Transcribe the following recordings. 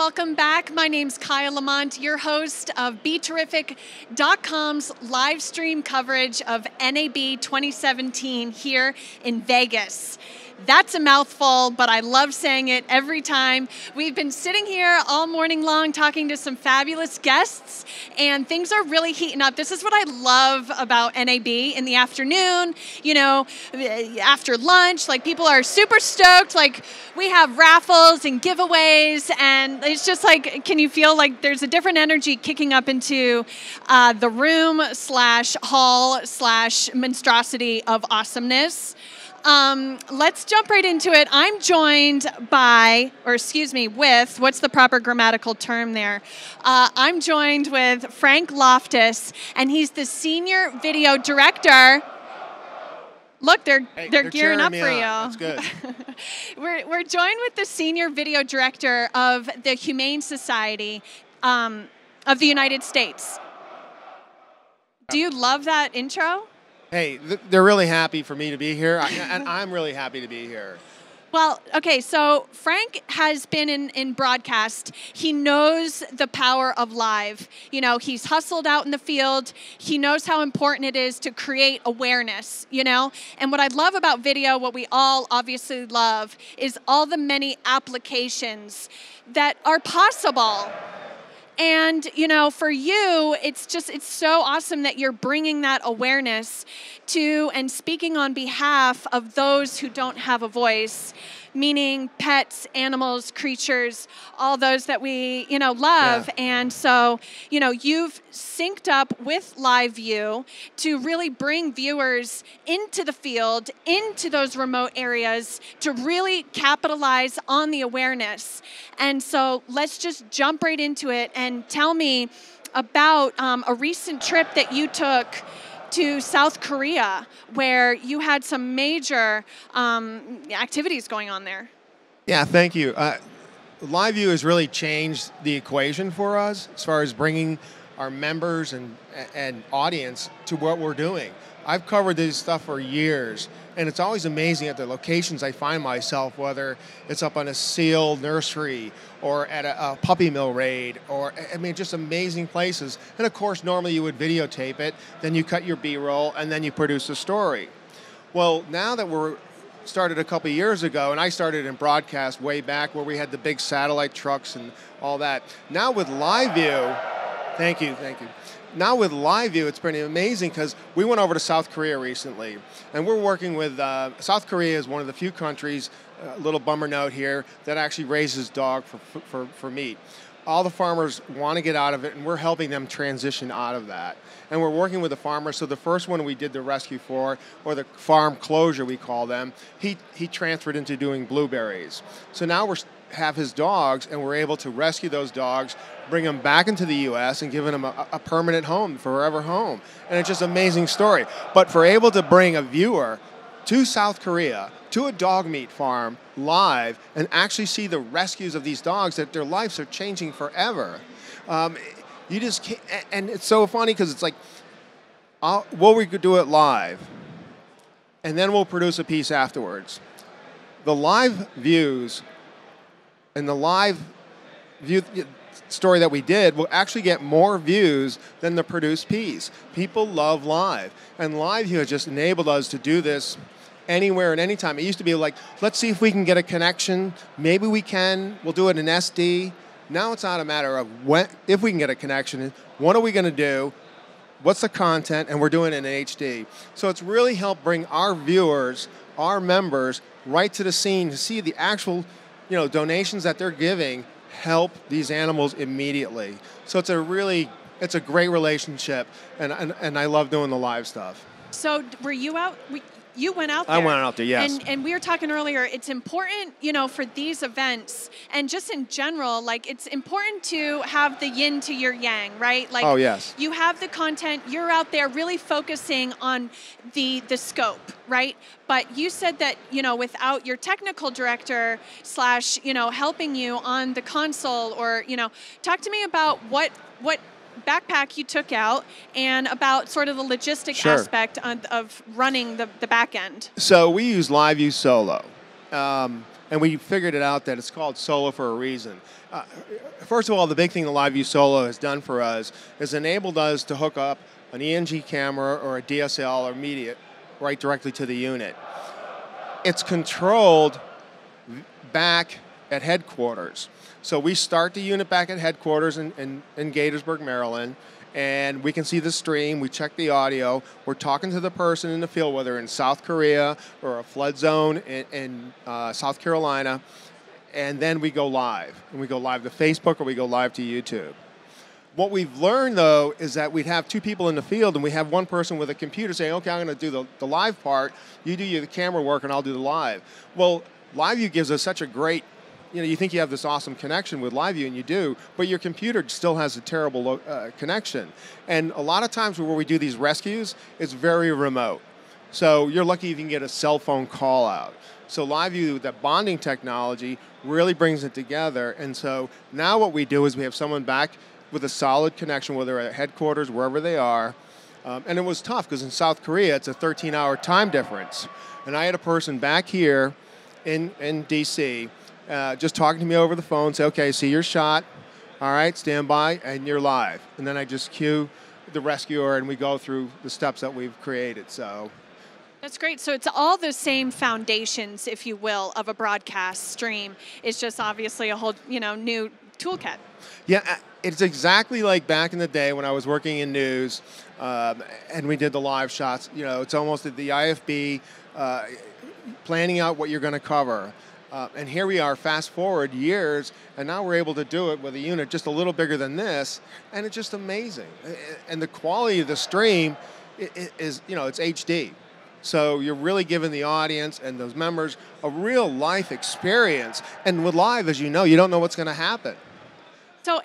welcome back. My name's Kaya Lamont, your host of BeTerrific.com's live stream coverage of NAB 2017 here in Vegas. That's a mouthful, but I love saying it every time. We've been sitting here all morning long talking to some fabulous guests, and things are really heating up. This is what I love about NAB in the afternoon, you know, after lunch. Like, people are super stoked. Like, we have raffles and giveaways, and it's just like, can you feel like there's a different energy kicking up into the room slash hall slash monstrosity of awesomeness. Let's jump right into it. I'm joined by, or excuse me, with, what's the proper grammatical term there? I'm joined with Frank Loftus, and he's the senior video director. Look, they're gearing up for you. That's good. We're joined with the senior video director of the Humane Society of the United States. Do you love that intro? Hey, they're really happy for me to be here, and I'm really happy to be here. Well, okay, so Frank has been in broadcast. He knows the power of live. You know, he's hustled out in the field. He knows how important it is to create awareness, you know? And what I love about video, what we all obviously love, is all the many applications that are possible. And, you know, for you, it's so awesome that you're bringing that awareness to and speaking on behalf of those who don't have a voice, meaning pets, animals, creatures, all those that we, you know, love. Yeah. And so, you know, you've synced up with LiveU to really bring viewers into the field, into those remote areas, to really capitalize on the awareness. And so let's just jump right into it and tell me about a recent trip that you took to South Korea, where you had some major activities going on there. Yeah, thank you. LiveU has really changed the equation for us as far as bringing our members and audience to what we're doing. I've covered this stuff for years, and it's always amazing at the locations I find myself, whether it's up on a seal nursery or at a puppy mill raid, or, I mean, just amazing places. And of course, normally you would videotape it, then you cut your B-roll, and then you produce a story. Well, now that we're started a couple of years ago, and I started in broadcast way back where we had the big satellite trucks and all that. Now with LiveU, thank you. Now with LiveU, it's pretty amazing because we went over to South Korea recently, and we're working with, South Korea is one of the few countries, a little bummer note here, that actually raises dog for meat. All the farmers want to get out of it, and we're helping them transition out of that. And we're working with the farmers. So the first one we did the rescue for, or the farm closure we call them, he transferred into doing blueberries. So now we have his dogs, and we're able to rescue those dogs, bring them back into the U.S. and giving them a permanent home, forever home. And it's just an amazing story. But for able to bring a viewer to South Korea, to a dog meat farm, live, and actually see the rescues of these dogs, that their lives are changing forever. You just can't, and it's so funny because it's like, we could do it live, and then we'll produce a piece afterwards. The live views and the live view story that we did will actually get more views than the produced piece. People love live, and LiveU has just enabled us to do this anywhere and anytime. It used to be like, let's see if we can get a connection. Maybe we can. We'll do it in SD. Now it's not a matter of if we can get a connection. What are we going to do? What's the content? And we're doing it in HD. So it's really helped bring our viewers, our members, right to the scene to see the actual, you know, donations that they're giving help these animals immediately. So it's a great relationship, and I love doing the live stuff. So were you out? You went out there. I went out there, yes. And we were talking earlier, it's important, you know, for these events and just in general, like, it's important to have the yin to your yang, right? Like, oh, yes. You have the content, you're out there really focusing on the scope, right? But you said that, you know, without your technical director / you know, helping you on the console, or, you know, talk to me about what backpack you took out and about sort of the logistic aspect of running the back end. So we use LiveU Solo. And we figured it out that it's called Solo for a reason. First of all, the big thing the LiveU Solo has done for us is enabled us to hook up an ENG camera or a DSL or media right directly to the unit. It's controlled back at headquarters. So we start the unit back at headquarters in Gaithersburg, Maryland, and we can see the stream, we check the audio, we're talking to the person in the field, whether in South Korea or a flood zone in South Carolina, and then we go live. And we go live to Facebook or we go live to YouTube. What we've learned, though, is that we'd have two people in the field and we have one person with a computer saying, okay, I'm going to do the live part, you do the camera work and I'll do the live. Well, LiveU gives us such a great, you think you have this awesome connection with LiveU, and you do, but your computer still has a terrible connection. And a lot of times where we do these rescues, it's very remote. So you're lucky if you can get a cell phone call out. So LiveU, that bonding technology, really brings it together. And so now what we do is we have someone back with a solid connection, whether at headquarters, wherever they are. And it was tough because in South Korea, it's a 13-hour time difference. And I had a person back here in DC, just talking to me over the phone, say, okay, see your shot, all right, stand by, and you're live. And then I just cue the rescuer, and we go through the steps that we've created. So that's great. So it's all the same foundations, if you will, of a broadcast stream. It's just obviously a whole, new toolkit. Yeah, it's exactly like back in the day when I was working in news, and we did the live shots. It's almost at the IFB, planning out what you're going to cover. And here we are, fast forward years, and now we're able to do it with a unit just a little bigger than this, and it's just amazing. And the quality of the stream is, it's HD. So you're really giving the audience and those members a real life experience. And with live, as you know, you don't know what's going to happen. So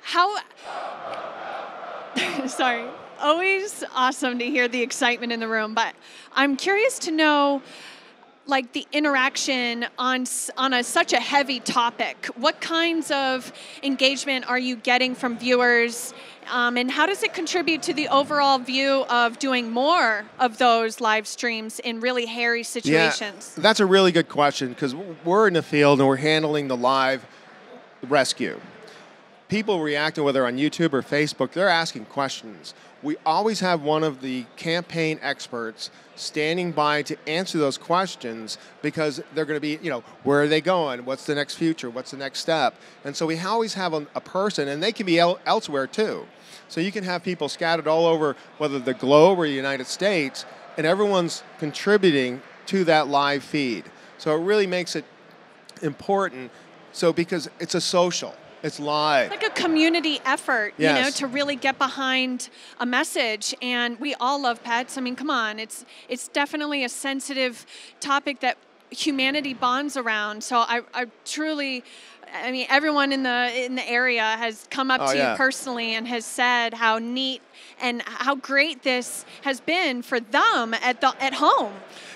how, sorry, always awesome to hear the excitement in the room, but I'm curious to know, like, the interaction on such a heavy topic. What kinds of engagement are you getting from viewers, and how does it contribute to the overall view of doing more of those live streams in really hairy situations? Yeah, that's a really good question, because we're in the field and we're handling the live rescue. People reacting, whether on YouTube or Facebook, they're asking questions. We always have one of the campaign experts standing by to answer those questions, because they're going to be, where are they going? What's the next future? What's the next step? And so we always have a person, and they can be elsewhere too. So you can have people scattered all over, whether the globe or the United States, and everyone's contributing to that live feed. So it really makes it important. So because it's a social. It's live. It's like a community effort, yes, to really get behind a message. And we all love pets. I mean, come on. It's definitely a sensitive topic that humanity bonds around. So I truly, everyone in the area has come up to you personally and has said how neat and how great this has been for them at home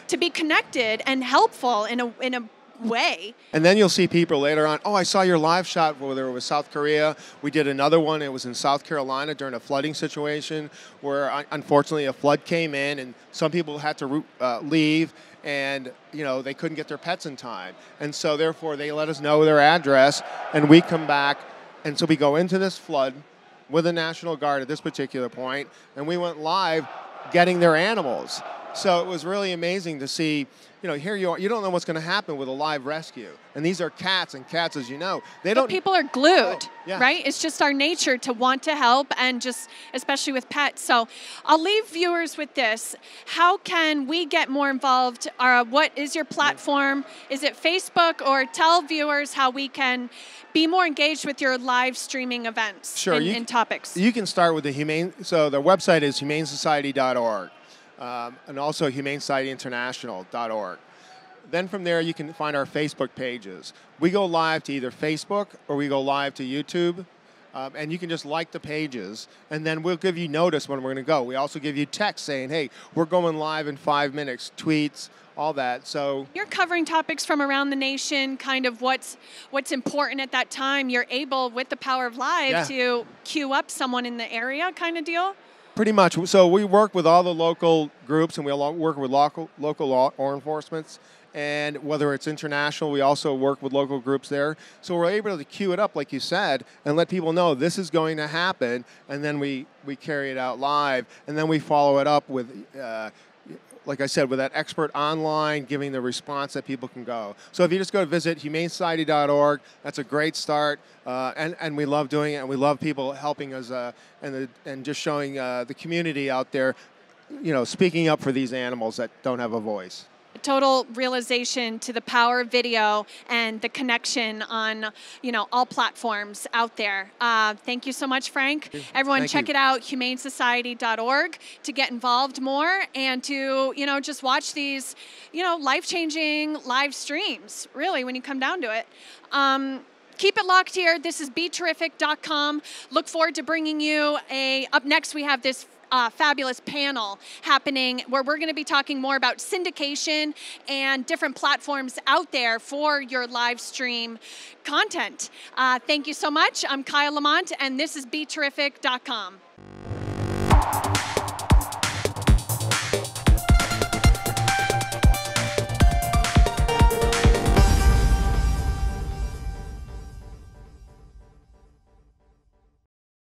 to be connected and helpful in a way. And then you'll see people later on, I saw your live shot, whether it was South Korea. We did another one, it was in South Carolina during a flooding situation where unfortunately a flood came in and some people had to leave, and they couldn't get their pets in time. And so therefore they let us know their address, and we come back, and so we go into this flood with the National Guard at this particular point, and we went live getting their animals. So it was really amazing to see, here you are, you don't know what's going to happen with a live rescue. And these are cats, and cats, as you know, But people are glued, right? It's just our nature to want to help, and just especially with pets. So I'll leave viewers with this. How can we get more involved? What is your platform? Is it Facebook? Or tell viewers how we can be more engaged with your live streaming events and topics. You can start with the Humane, so the website is humanesociety.org. And also humanesocietyinternational.org. Then from there, you can find our Facebook pages. We go live to either Facebook or we go live to YouTube, and you can just like the pages, and then we'll give you notice when we're going to go. We also give you text saying, hey, we're going live in 5 minutes, tweets, all that. So you're covering topics from around the nation, kind of what's important at that time. You're able, with the power of live, to queue up someone in the area kind of deal. Pretty much. So we work with all the local groups, and we all work with local law enforcement. And whether it's international, we also work with local groups there. So we're able to queue it up, like you said, and let people know this is going to happen. And then we carry it out live. And then we follow it up with, like I said, with that expert online giving the response that people can go. So if you just go to visit humanesociety.org, that's a great start. And we love doing it, and we love people helping us and just showing the community out there, speaking up for these animals that don't have a voice. Total realization to the power of video and the connection on, all platforms out there. Thank you so much, Frank. Everyone, check it out, humanesociety.org, to get involved more and to, just watch these, life-changing live streams, really, when you come down to it. Keep it locked here. This is BeTerrific.com. Look forward to bringing you up next we have this fabulous panel happening where we're going to be talking more about syndication and different platforms out there for your live stream content. Thank you so much. I'm Kyle Lamont, and this is BeTerrific.com.